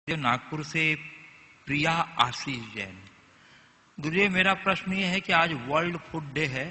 जो नागपुर से प्रिया आशीष जैन। गुरुजी, मेरा प्रश्न ये है कि आज वर्ल्ड फूड डे है,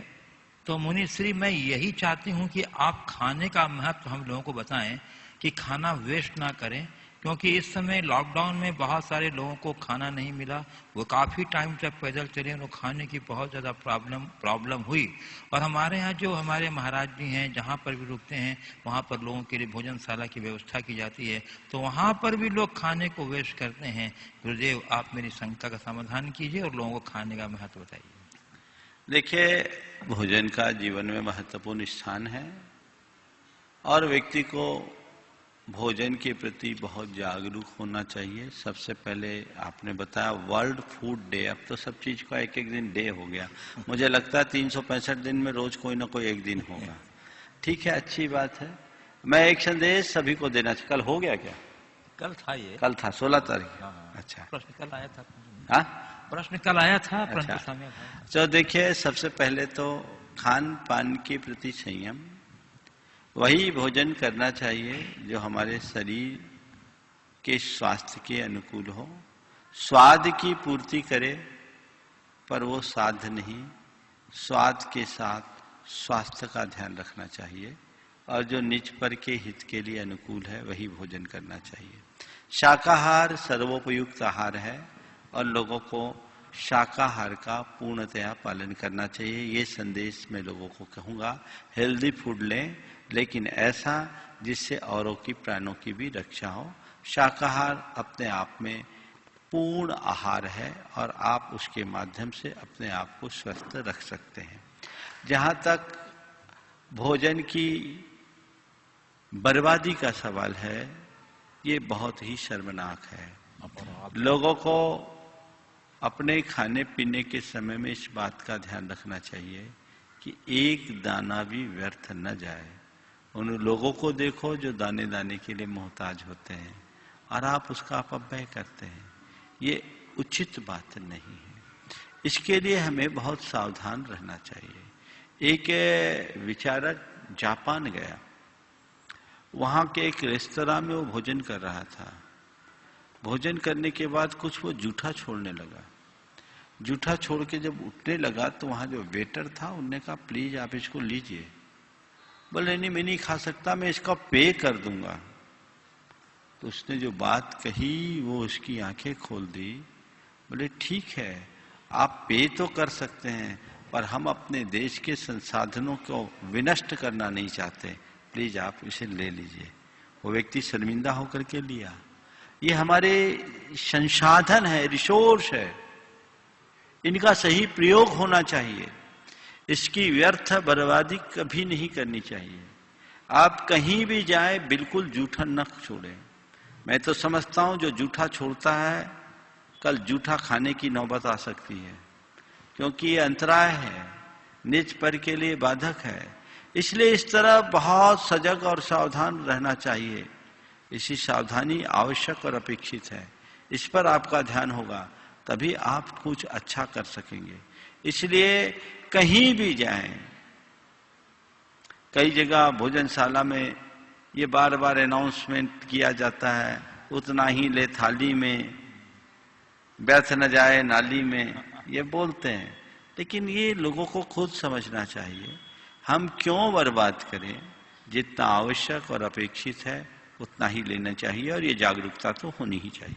तो मुनिश्री मैं यही चाहती हूँ कि आप खाने का महत्व हम लोगों को बताएं कि खाना वेस्ट ना करें, क्योंकि इस समय लॉकडाउन में बहुत सारे लोगों को खाना नहीं मिला। वो काफ़ी टाइम तक पैदल चले, उनको खाने की बहुत ज़्यादा प्रॉब्लम हुई। और हमारे यहाँ जो हमारे महाराज जी हैं, जहाँ पर भी रुकते हैं वहाँ पर लोगों के लिए भोजनशाला की व्यवस्था की जाती है, तो वहाँ पर भी लोग खाने को वेस्ट करते हैं। गुरुदेव, आप मेरी शंका का समाधान कीजिए और लोगों को खाने का महत्व बताइए। देखिए, भोजन का जीवन में महत्वपूर्ण स्थान है और व्यक्ति को भोजन के प्रति बहुत जागरूक होना चाहिए। सबसे पहले आपने बताया वर्ल्ड फूड डे, अब तो सब चीज का एक एक दिन डे हो गया। मुझे लगता है 365 दिन में रोज कोई ना कोई एक दिन होगा। ठीक है, अच्छी बात है। मैं एक संदेश सभी को देना चाहिए। कल हो गया क्या? कल था, ये कल था 16 तारीख। अच्छा, प्रश्न कल आया था। हाँ, प्रश्न कल आया था। अच्छा, तो देखिए, सबसे पहले तो खान पान के प्रति संयम, वही भोजन करना चाहिए जो हमारे शरीर के स्वास्थ्य के अनुकूल हो। स्वाद की पूर्ति करे, पर वो साध्य नहीं। स्वाद के साथ स्वास्थ्य का ध्यान रखना चाहिए और जो निज पर के हित के लिए अनुकूल है वही भोजन करना चाहिए। शाकाहार सर्वोपयुक्त आहार है और लोगों को शाकाहार का पूर्णतया पालन करना चाहिए। ये संदेश मैं लोगों को कहूँगा। हेल्दी फूड लें, लेकिन ऐसा जिससे औरों की प्राणों की भी रक्षा हो। शाकाहार अपने आप में पूर्ण आहार है और आप उसके माध्यम से अपने आप को स्वस्थ रख सकते हैं। जहाँ तक भोजन की बर्बादी का सवाल है, ये बहुत ही शर्मनाक है। लोगों को अपने खाने पीने के समय में इस बात का ध्यान रखना चाहिए कि एक दाना भी व्यर्थ न जाए। उन लोगों को देखो जो दाने दाने के लिए मोहताज होते हैं और आप उसका अपव्यय करते हैं। ये उचित बात नहीं है। इसके लिए हमें बहुत सावधान रहना चाहिए। एक विचारक जापान गया, वहां के एक रेस्तरां में वो भोजन कर रहा था। भोजन करने के बाद कुछ वो जूठा छोड़ने लगा। जूठा छोड़ के जब उठने लगा तो वहां जो वेटर था उनने कहा, प्लीज आप इसको लीजिए। बोले, नहीं मैं नहीं खा सकता, मैं इसका पे कर दूंगा। तो उसने जो बात कही वो उसकी आंखें खोल दी। बोले, ठीक है आप पे तो कर सकते हैं, पर हम अपने देश के संसाधनों को विनष्ट करना नहीं चाहते, प्लीज आप इसे ले लीजिए। वो व्यक्ति शर्मिंदा होकर के लिया। ये हमारे संसाधन है, रिसोर्स है, इनका सही प्रयोग होना चाहिए। इसकी व्यर्थ बर्बादी कभी नहीं करनी चाहिए। आप कहीं भी जाए बिल्कुल जूठा न छोड़ें। मैं तो समझता हूं जो जूठा छोड़ता है कल जूठा खाने की नौबत आ सकती है, क्योंकि ये अंतराय है, निज पर के लिए बाधक है। इसलिए इस तरह बहुत सजग और सावधान रहना चाहिए। इसी सावधानी आवश्यक और अपेक्षित है। इस पर आपका ध्यान होगा तभी आप कुछ अच्छा कर सकेंगे। इसलिए कहीं भी जाएं, कई जगह भोजनशाला में ये बार बार अनाउंसमेंट किया जाता है, उतना ही ले थाली में, व्यर्थ न जाए नाली में, ये बोलते हैं। लेकिन ये लोगों को खुद समझना चाहिए, हम क्यों बर्बाद करें। जितना आवश्यक और अपेक्षित है उतना ही लेना चाहिए और ये जागरूकता तो होनी ही चाहिए।